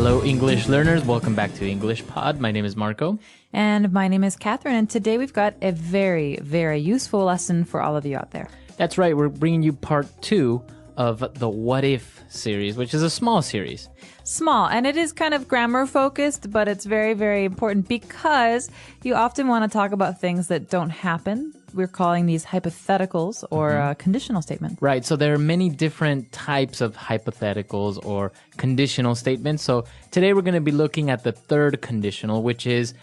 Hello, English learners. Welcome back to English Pod. My name is Marco. And my name is Catherine. And today we've got a very, very useful lesson for all of you out there. That's right. We're bringing you part 2 of the What If series, which is a small series. Small, and it is kind of grammar focused, but it's very, very important because you often want to talk about things that don't happen. We're calling these hypotheticals or conditional statements. Right. So there are many different types of hypotheticals or conditional statements. So today we're going to be looking at the third conditional, which is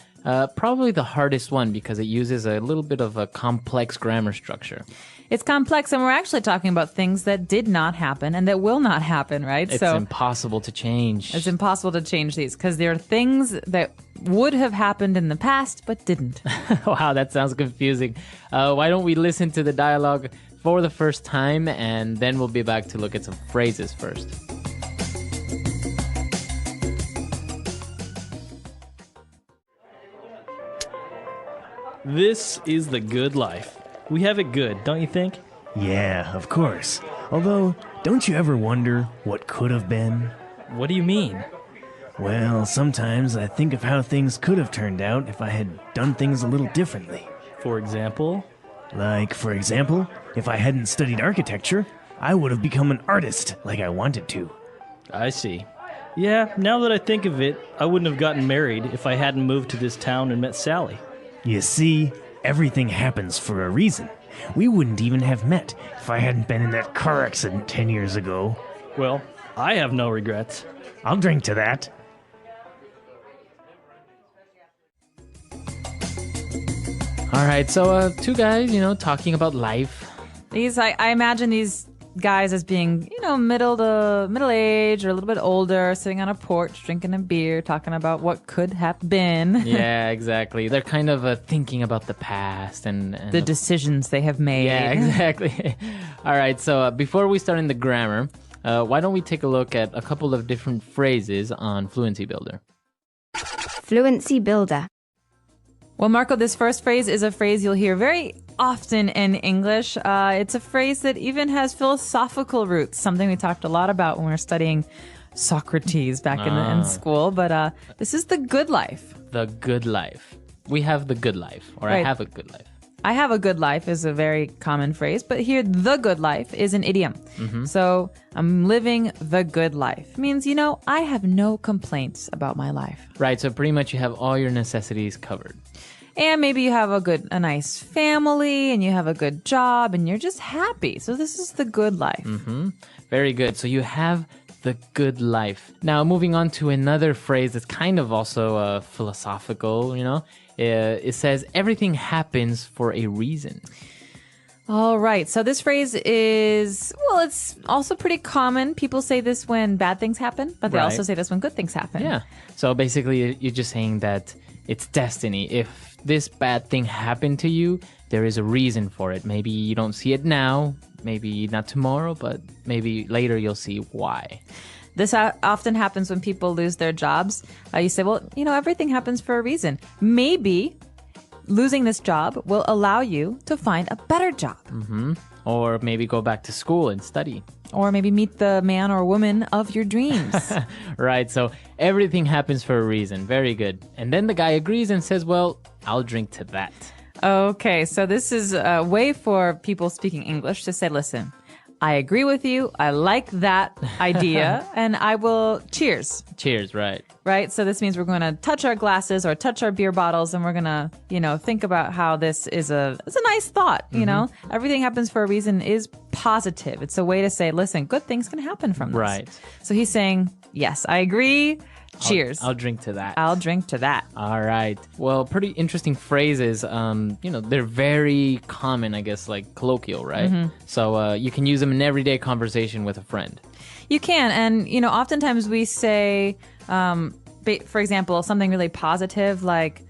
probably the hardest one because it uses a little bit of a complex grammar structure. It's complex, and we're actually talking about things that did not happen and that will not happen, right? It's impossible to change. It's impossible to change these because there are things that would have happened in the past but didn't. Wow, that sounds confusing. Why don't we listen to the dialogue for the first time, and then we'll be back to look at some phrases first. This is the good life. We have it good, don't you think? Yeah, of course. Although, don't you ever wonder what could have been? What do you mean? Well, sometimes I think of how things could have turned out if I had done things a little differently. For example? Like, for example, if I hadn't studied architecture, I would have become an artist like I wanted to. I see. Yeah, now that I think of it, I wouldn't have gotten married if I hadn't moved to this town and met Sally. You see, everything happens for a reason. We wouldn't even have met if I hadn't been in that car accident 10 years ago. Well, I have no regrets. I'll drink to that. All right, so two guys, talking about life. I imagine these guys as being, middle age or a little bit older, sitting on a porch, drinking a beer, talking about what could have been. Yeah, exactly. They're kind of thinking about the past and the decisions they have made. Yeah, exactly. All right, so before we start in the grammar, why don't we take a look at a couple of different phrases on Fluency Builder? Fluency Builder. Well, Marco, this first phrase is a phrase you'll hear very often in English. It's a phrase that even has philosophical roots, something we talked a lot about when we were studying Socrates back in school. But this is the good life. The good life. We have the good life, or Right. I have a good life. I have a good life is a very common phrase, but here the good life is an idiom. So I'm living the good life. Means, I have no complaints about my life. Right, so pretty much you have all your necessities covered. And maybe you have a nice family and you have a good job and you're just happy. So this is the good life. Very good. So you have the good life. Now, moving on to another phrase that's kind of also philosophical, it says everything happens for a reason. All right. So this phrase is, it's also pretty common. People say this when bad things happen, but they Right. also say this when good things happen. Yeah. So basically, you're just saying that it's destiny. If this bad thing happened to you, there is a reason for it. Maybe you don't see it now, maybe not tomorrow, but maybe later you'll see why. This often happens when people lose their jobs. You say, everything happens for a reason. Maybe losing this job will allow you to find a better job. Or maybe go back to school and study. Or maybe meet the man or woman of your dreams. Right, so everything happens for a reason. Very good. And then the guy agrees and says, well, I'll drink to that. Okay, so this is a way for people speaking English to say, listen, I agree with you. I like that idea. And I will cheers. Cheers, right. Right? So this means we're going to touch our glasses or touch our beer bottles and we're going to, think about how this is it's a nice thought, Everything happens for a reason is positive. It's a way to say, listen, good things can happen from this. Right. So he's saying, yes, I agree. Cheers. I'll drink to that. I'll drink to that. All right. Well, pretty interesting phrases. They're very common, I guess, like colloquial, right? So you can use them in everyday conversation with a friend. You can. And, oftentimes we say, for example, something really positive like,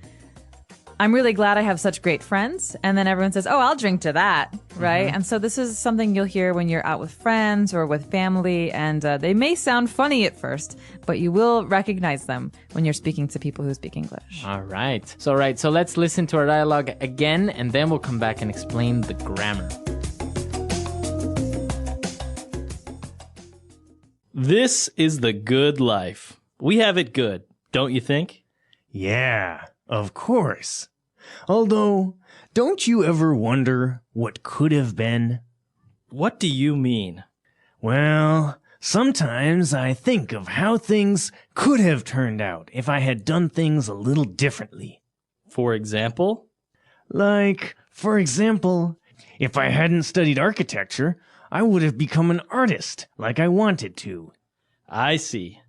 I'm really glad I have such great friends. And then everyone says, oh, I'll drink to that. Right. And so this is something you'll hear when you're out with friends or with family. And they may sound funny at first, but you will recognize them when you're speaking to people who speak English. All right. So let's listen to our dialogue again, and then we'll come back and explain the grammar. This is the good life. We have it good, don't you think? Yeah, of course. Although, don't you ever wonder what could have been? What do you mean? Well, sometimes I think of how things could have turned out if I had done things a little differently. For example? Like, for example, if I hadn't studied architecture, I would have become an artist like I wanted to. I see.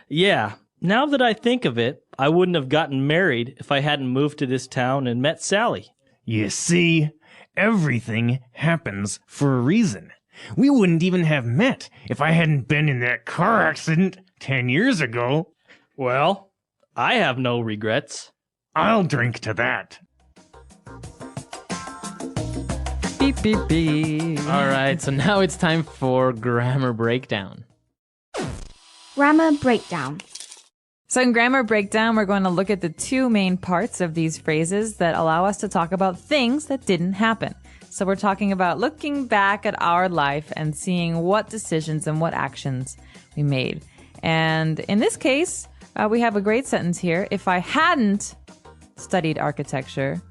Yeah, now that I think of it, I wouldn't have gotten married if I hadn't moved to this town and met Sally. You see, everything happens for a reason. We wouldn't even have met if I hadn't been in that car accident 10 years ago. Well, I have no regrets. I'll drink to that. Beep, beep, beep. All right, so now it's time for grammar breakdown. Grammar breakdown. So in grammar breakdown, we're going to look at the two main parts of these phrases that allow us to talk about things that didn't happen. So we're talking about looking back at our life and seeing what decisions and what actions we made. And in this case, we have a great sentence here. If I hadn't studied architecture,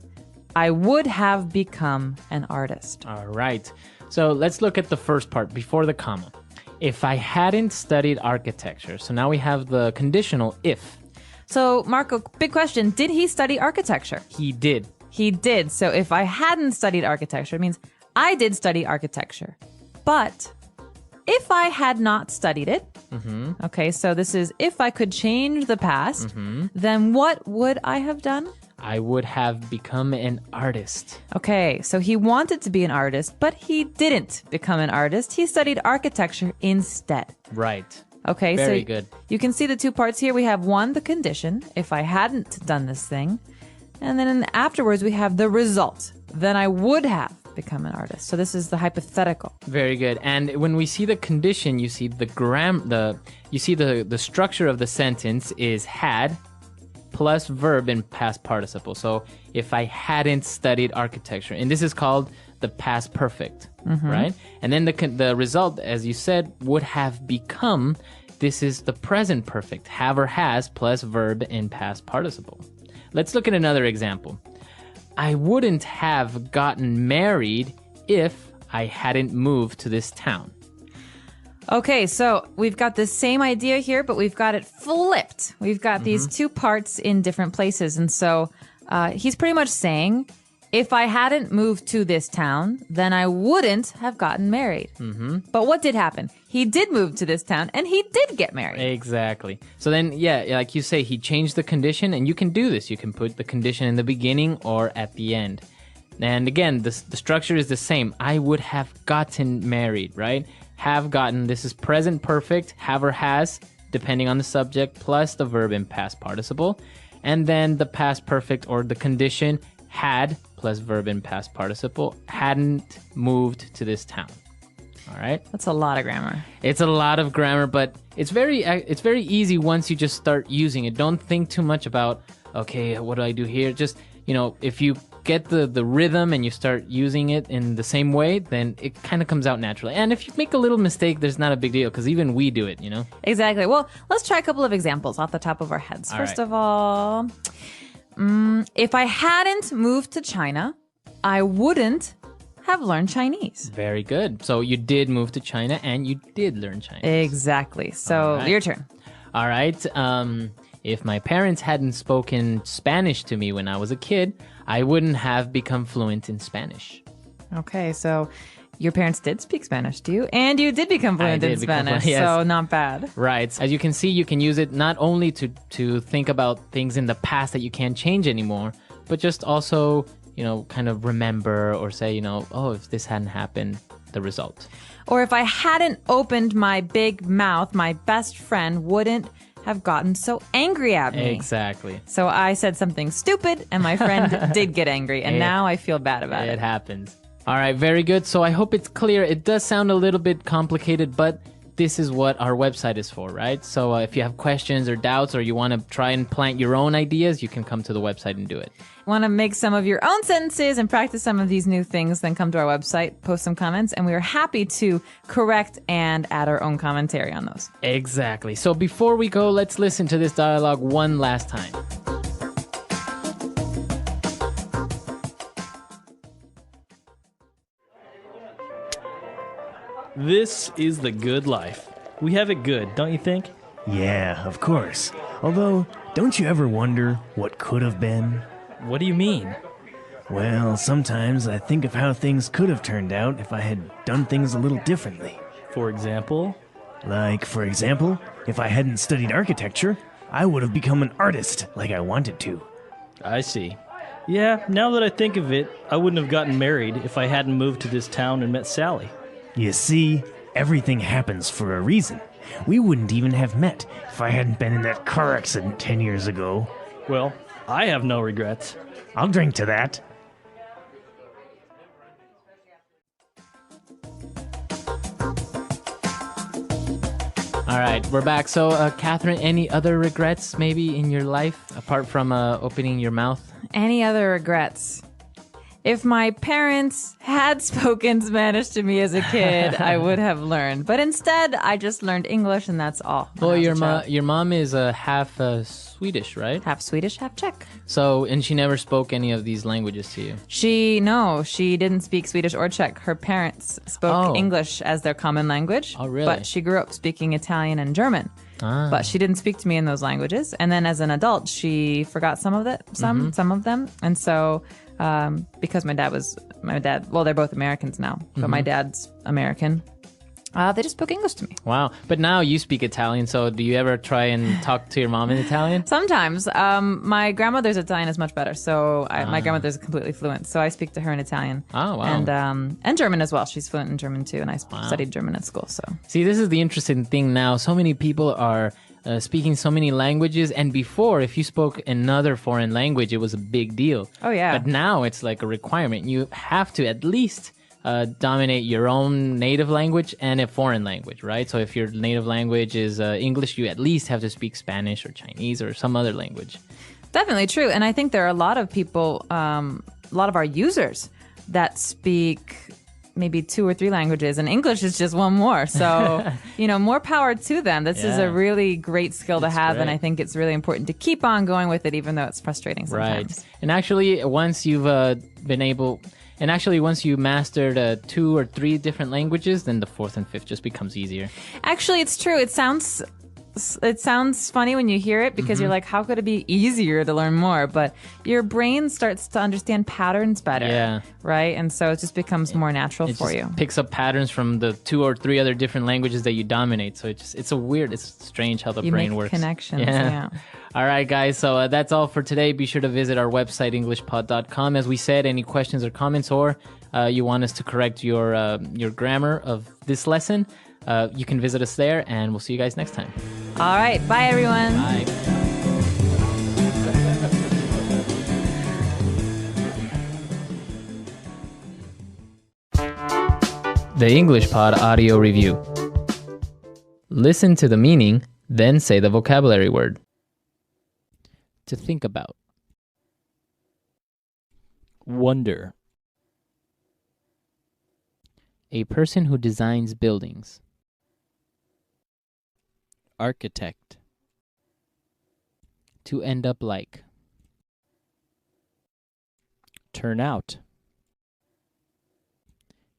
I would have become an artist. All right, so let's look at the first part before the comma. If I hadn't studied architecture. So now we have the conditional if. So Marco, big question. Did he study architecture? He did. He did. So if I hadn't studied architecture, it means I did study architecture. But if I had not studied it, okay, so this is if I could change the past, then what would I have done? I would have become an artist. Okay, so he wanted to be an artist, but he didn't become an artist. He studied architecture instead. Right. Okay, Very so good. You can see the two parts here. We have one, the condition, if I hadn't done this thing. And then afterwards, we have the result. Then I would have become an artist. So this is the hypothetical. Very good. And when we see the condition, you see the the structure of the sentence is had plus verb in past participle. So if I hadn't studied architecture, and this is called the past perfect, right? And then the result, as you said, would have become. This is the present perfect, have or has plus verb in past participle. Let's look at another example. I wouldn't have gotten married if I hadn't moved to this town. Okay, so we've got the same idea here, but we've got it flipped. We've got these two parts in different places. And so he's pretty much saying, if I hadn't moved to this town, then I wouldn't have gotten married. But what did happen? He did move to this town, and he did get married. Exactly. So then, yeah, like you say, he changed the condition, and you can do this. You can put the condition in the beginning or at the end. And again, the structure is the same. I would have gotten married, right? Have gotten, this is present perfect, have or has, depending on the subject, plus the verb in past participle. And then the past perfect or the condition had plus verb in past participle, hadn't moved to this town. All right? That's a lot of grammar. It's a lot of grammar, but it's very easy once you just start using it. Don't think too much about, okay, what do I do here? Just, if you get the rhythm and you start using it in the same way, then it kind of comes out naturally. And if you make a little mistake, there's not a big deal because even we do it, Exactly. Well, let's try a couple of examples off the top of our heads. All First right. of all, if I hadn't moved to China, I wouldn't have learned Chinese. Very good. So you did move to China and you did learn Chinese. Exactly. So All right. your turn. All right. If my parents hadn't spoken Spanish to me when I was a kid, I wouldn't have become fluent in Spanish. Okay, so your parents did speak Spanish to you, and you did become fluent in did become Spanish, fluent, yes. so not bad. Right. As you can see, you can use it not only to think about things in the past that you can't change anymore, but just also, kind of remember or say, oh, if this hadn't happened, the result. Or if I hadn't opened my big mouth, my best friend wouldn't have gotten so angry at me. Exactly. So I said something stupid, and my friend did get angry, and now I feel bad about It it. happens. All right, very good. So I hope it's clear. It does sound a little bit complicated, but this is what our website is for, right? So if you have questions or doubts, or you want to try and plant your own ideas, you can come to the website and do it. Want to make some of your own sentences and practice some of these new things, then come to our website, post some comments, and we are happy to correct and add our own commentary on those. Exactly. So before we go, let's listen to this dialogue one last time. This is the good life. We have it good, don't you think? Yeah, of course. Although, don't you ever wonder what could have been? What do you mean? Well, sometimes I think of how things could have turned out if I had done things a little differently. For example? Like, for example, if I hadn't studied architecture, I would have become an artist like I wanted to. I see. Yeah, now that I think of it, I wouldn't have gotten married if I hadn't moved to this town and met Sally. You see, everything happens for a reason. We wouldn't even have met if I hadn't been in that car accident 10 years ago. Well, I have no regrets. I'll drink to that. All right, we're back. So, Catherine, any other regrets maybe in your life apart from opening your mouth? Any other regrets? If my parents had spoken Spanish to me as a kid, I would have learned. But instead, I just learned English, and that's all. when I Well, was a child. your mom is half Swedish, right? Half Swedish, half Czech. So, and she never spoke any of these languages to you. She didn't speak Swedish or Czech. Her parents spoke English as their common language. Oh, really? But she grew up speaking Italian and German. Ah. But she didn't speak to me in those languages. And then as an adult, she forgot some of of them. And so, because my dad, well, they're both Americans now, but my dad's American. They just spoke English to me. Wow. But now you speak Italian, so do you ever try and talk to your mom in Italian? Sometimes. My grandmother's Italian is much better. So my grandmother's completely fluent. So I speak to her in Italian. Oh, wow. And German as well. She's fluent in German too. And I studied German at school. So See, this is the interesting thing now. So many people are speaking so many languages. And before, if you spoke another foreign language, it was a big deal. Oh, yeah. But now it's like a requirement. You have to at least dominate your own native language and a foreign language, right? So if your native language is English, you at least have to speak Spanish or Chinese or some other language. definitely true. And I think there are a lot of people, a lot of our users that speak maybe 2 or 3 languages, and English is just one more. So, more power to them. This is a really great skill to have, and I think it's really important to keep on going with it, even though it's frustrating sometimes. Right. And actually, once you've once you mastered 2 or 3 different languages, then the 4th and 5th just becomes easier. Actually, it's true. It sounds funny when you hear it because you're like, how could it be easier to learn more? But your brain starts to understand patterns better. Yeah. Right? And so it just becomes more natural It for just you. picks up patterns from the 2 or 3 other different languages that you dominate. So it's strange how the You brain make works. connections. Yeah. All right, guys. So that's all for today. Be sure to visit our website, englishpod.com. As we said, any questions or comments, or you want us to correct your grammar of this lesson, you can visit us there, and we'll see you guys next time. All right. Bye, everyone. Bye. The English Pod Audio Review. Listen to the meaning, then say the vocabulary word. To think about. Wonder. A person who designs buildings. Architect. To end up like. Turn out.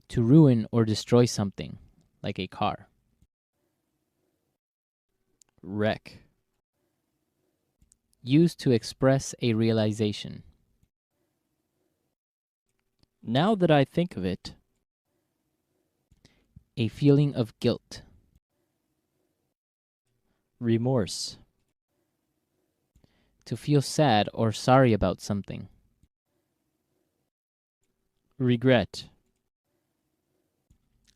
To ruin or destroy something, like a car. Wreck. Used to express a realization. Now that I think of it. A feeling of guilt. Remorse. To feel sad or sorry about something. Regret.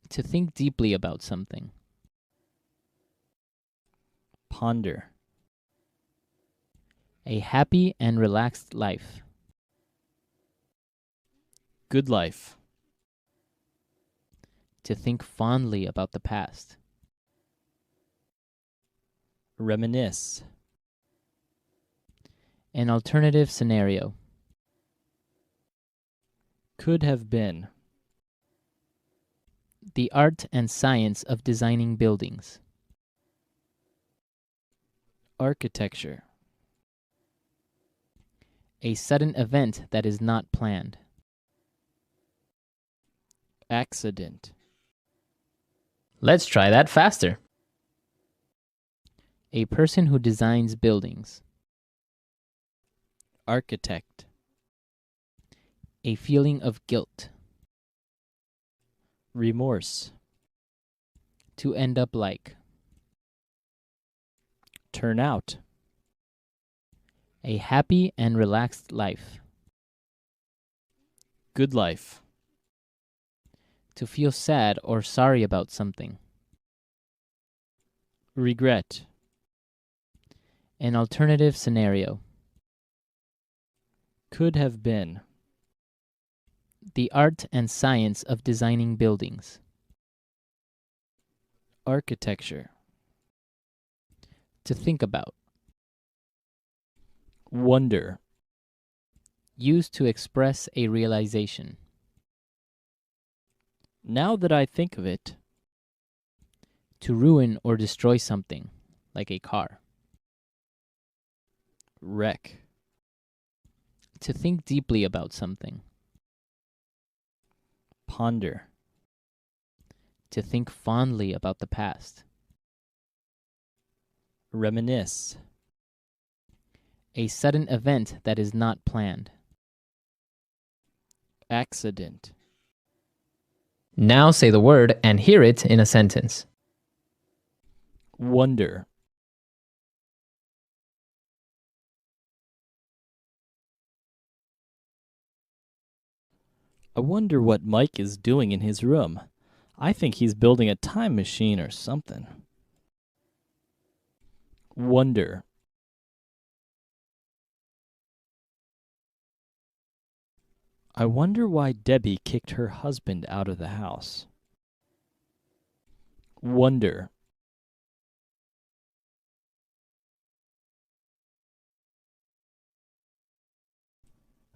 To think deeply about something. Ponder. A happy and relaxed life. Good life. To think fondly about the past. Reminisce. An alternative scenario. Could have been. The art and science of designing buildings. Architecture. A sudden event that is not planned. Accident. Let's try that faster. A person who designs buildings. Architect. A feeling of guilt. Remorse. To end up like. Turn out. A happy and relaxed life. Good life. To feel sad or sorry about something. Regret. An alternative scenario. Could have been. The art and science of designing buildings. Architecture. To think about. Wonder. Used to express a realization. Now that I think of it. To ruin or destroy something, like a car. Wreck. To think deeply about something. Ponder. To think fondly about the past. Reminisce. A sudden event that is not planned. Accident. Now say the word and hear it in a sentence. Wonder. I wonder what Mike is doing in his room. I think he's building a time machine or something. Wonder. I wonder why Debbie kicked her husband out of the house. Wonder.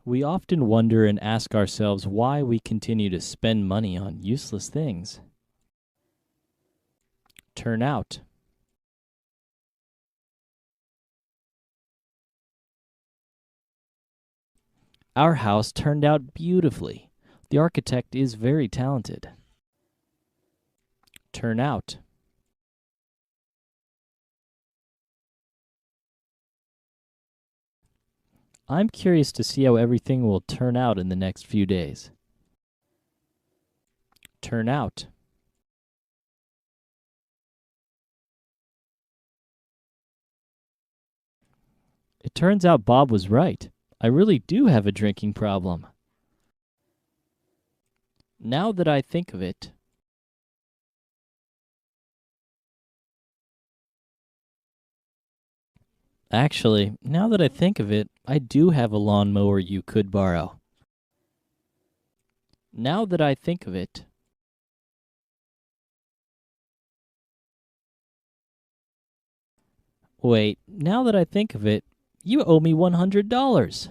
We often wonder and ask ourselves why we continue to spend money on useless things. Turn out. Our house turned out beautifully. The architect is very talented. Turn out. I'm curious to see how everything will turn out in the next few days. Turn out. It turns out Bob was right. I really do have a drinking problem. Now that I think of it. Actually, now that I think of it, I do have a lawnmower you could borrow. Now that I think of it. Wait, now that I think of it, you owe me $100.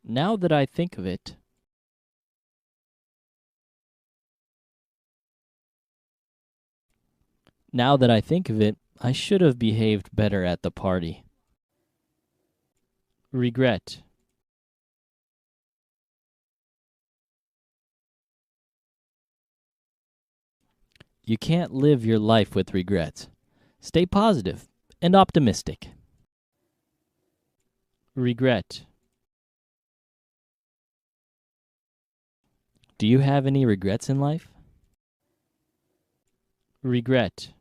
Now that I think of it. Now that I think of it, I should have behaved better at the party. Regret. You can't live your life with regrets. Stay positive and optimistic. Regret. Do you have any regrets in life? Regret.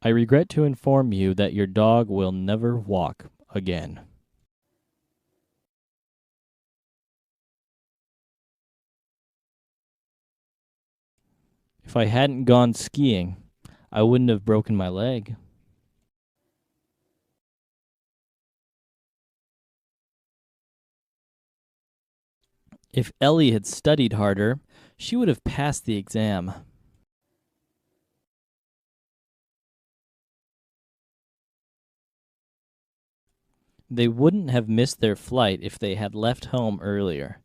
I regret to inform you that your dog will never walk again. If I hadn't gone skiing, I wouldn't have broken my leg. If Ellie had studied harder, she would have passed the exam. They wouldn't have missed their flight if they had left home earlier.